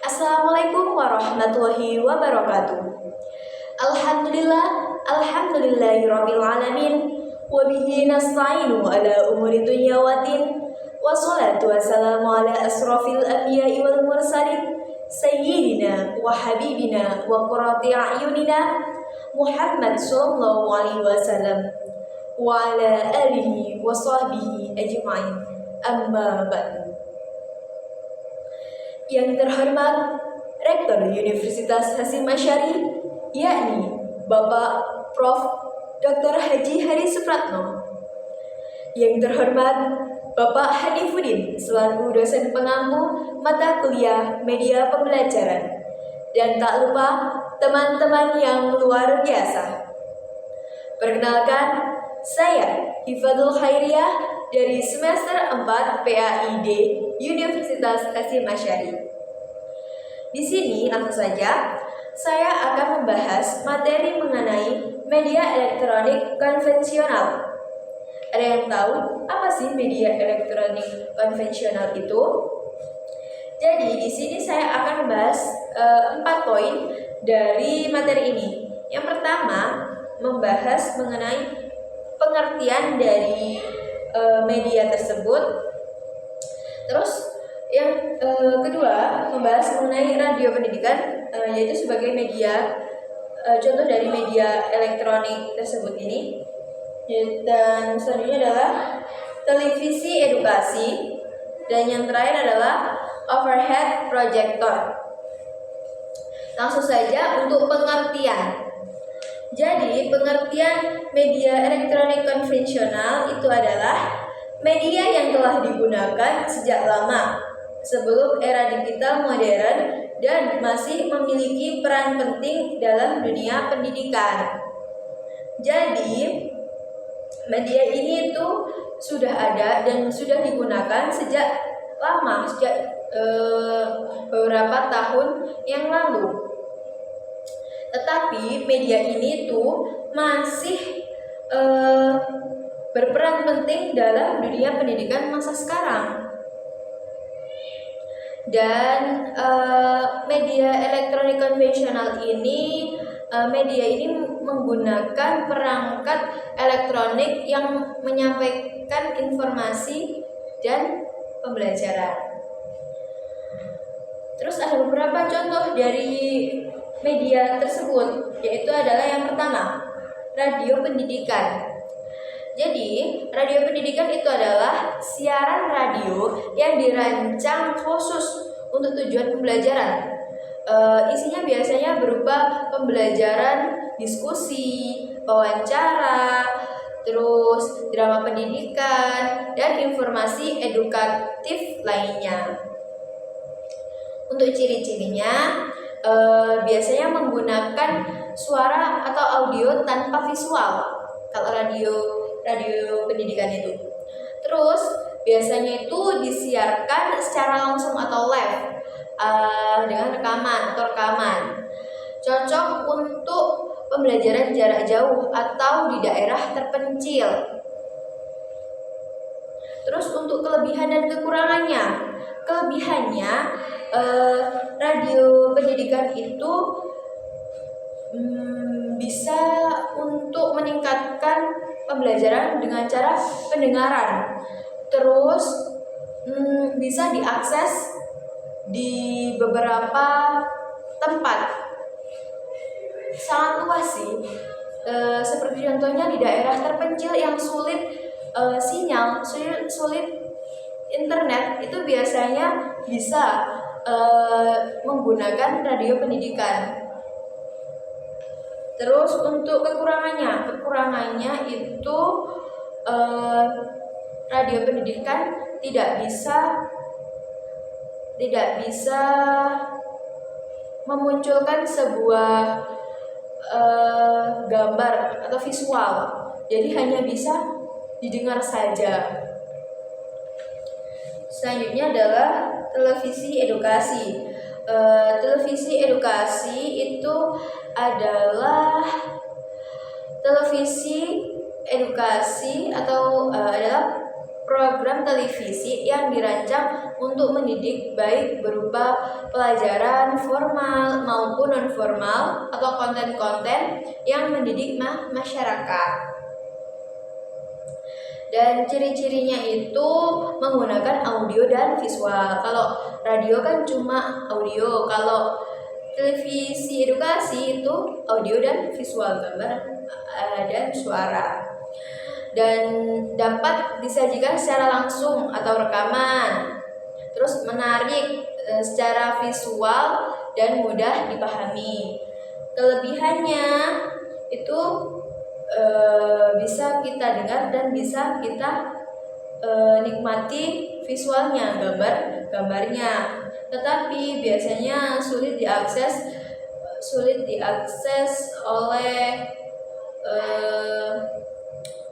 Assalamualaikum warahmatullahi wabarakatuh. Alhamdulillahirabbil alamin wa bihi nasta'inu ala umuri dunya waddin. Wassalatu wassalamu ala asrofil anbiya'i wal mursalin sayyidina wa habibina wa qurrati a'yunina Muhammad sallallahu alaihi wasallam wa ala alihi wa sahbihi ajma'in. Amma ba'du. Yang terhormat Rektor Universitas Hasyim Asy'ari, yakni Bapak Prof. Dr. Haji Hari Supratno. Yang terhormat Bapak Hanifuddin selaku dosen pengampu mata kuliah media pembelajaran. Dan tak lupa teman-teman yang luar biasa. Perkenalkan, saya Hifadul Khairiyah dari semester 4 PAID Universitas Hasyim Asy'ari. Di sini langsung saja saya akan membahas materi mengenai media elektronik konvensional. Ada yang tahu apa sih media elektronik konvensional itu? Jadi di sini saya akan membahas 4 poin dari materi ini. Yang pertama, membahas mengenai pengertian dari media tersebut. Terus yang kedua, membahas mengenai radio pendidikan, yaitu sebagai media, contoh dari media elektronik tersebut ini. Dan selanjutnya adalah televisi edukasi. Dan yang terakhir adalah overhead projector. Langsung saja untuk pengertian. Jadi, pengertian media elektronik konvensional itu adalah media yang telah digunakan sejak lama sebelum era digital modern dan masih memiliki peran penting dalam dunia pendidikan. Jadi, media ini itu sudah ada dan sudah digunakan sejak lama, sejak beberapa tahun yang lalu. Tetapi media ini tuh masih berperan penting dalam dunia pendidikan masa sekarang. Dan media elektronik konvensional ini, media ini menggunakan perangkat elektronik yang menyampaikan informasi dan pembelajaran. Terus ada beberapa contoh dari media tersebut, yaitu adalah yang pertama, radio pendidikan. Jadi, radio pendidikan itu adalah siaran radio yang dirancang khusus untuk tujuan pembelajaran. Isinya biasanya berupa pembelajaran, diskusi, wawancara, terus drama pendidikan, dan informasi edukatif lainnya. Untuk ciri-cirinya, biasanya menggunakan suara atau audio tanpa visual. Kalau radio pendidikan itu. Terus biasanya itu disiarkan secara langsung atau live dengan rekaman. Cocok untuk pembelajaran jarak jauh atau di daerah terpencil. Terus untuk kelebihan dan kekurangannya. Kelebihannya, radio pendidikan itu bisa untuk meningkatkan pembelajaran dengan cara pendengaran. Terus bisa diakses di beberapa tempat. Sangat luas sih. Seperti contohnya di daerah terpencil yang sulit sinyal, sulit internet, itu biasanya bisa menggunakan radio pendidikan. Terus untuk kekurangannya itu radio pendidikan tidak bisa memunculkan sebuah gambar atau visual. Jadi hanya bisa didengar saja. Selanjutnya adalah televisi edukasi. Televisi edukasi itu adalah televisi edukasi atau adalah program televisi yang dirancang untuk mendidik baik berupa pelajaran formal maupun non-formal atau konten-konten yang mendidik masyarakat. Dan ciri-cirinya itu menggunakan audio dan visual. Kalau radio kan cuma audio, kalau televisi edukasi itu audio dan visual, gambar dan suara. Dan dapat disajikan secara langsung atau rekaman. Terus menarik secara visual dan mudah dipahami. Kelebihannya itu bisa kita dengar dan bisa kita nikmati visualnya, gambarnya. Tetapi biasanya sulit diakses oleh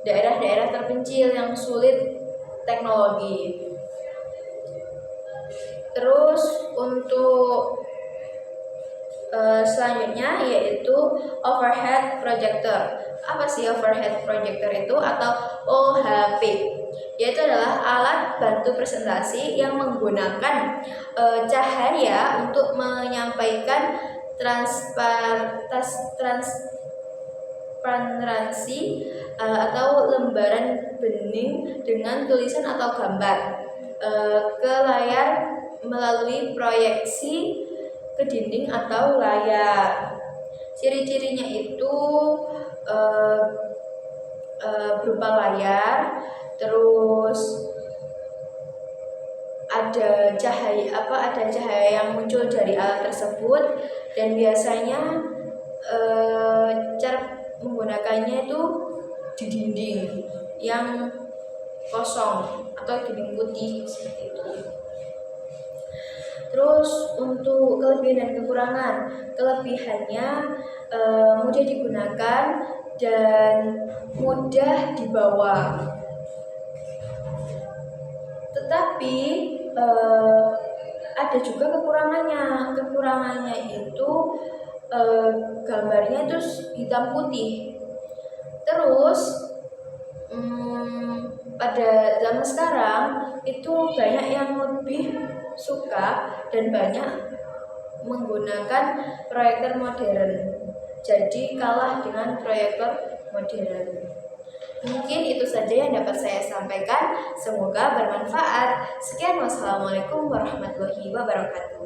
daerah-daerah terpencil yang sulit teknologi. Terus untuk selanjutnya yaitu overhead projector. Apa sih overhead projector itu atau OHP? Yaitu adalah alat bantu presentasi yang menggunakan cahaya untuk menyampaikan transparansi atau lembaran bening dengan tulisan atau gambar ke layar melalui proyeksi ke dinding atau layar. Ciri-cirinya itu berupa layar, terus ada cahaya yang muncul dari alat tersebut, dan biasanya cara menggunakannya itu di dinding yang kosong atau dinding putih seperti itu. Terus untuk kelebihan dan kekurangan, kelebihannya mudah digunakan dan mudah dibawa. Tetapi ada juga kekurangannya. Kekurangannya itu gambarnya itu hitam putih. Terus pada zaman sekarang itu banyak yang lebih suka dan banyak menggunakan proyektor modern. Jadi kalah dengan proyektor modern. Mungkin itu saja yang dapat saya sampaikan. Semoga bermanfaat. Sekian, wassalamualaikum warahmatullahi wabarakatuh.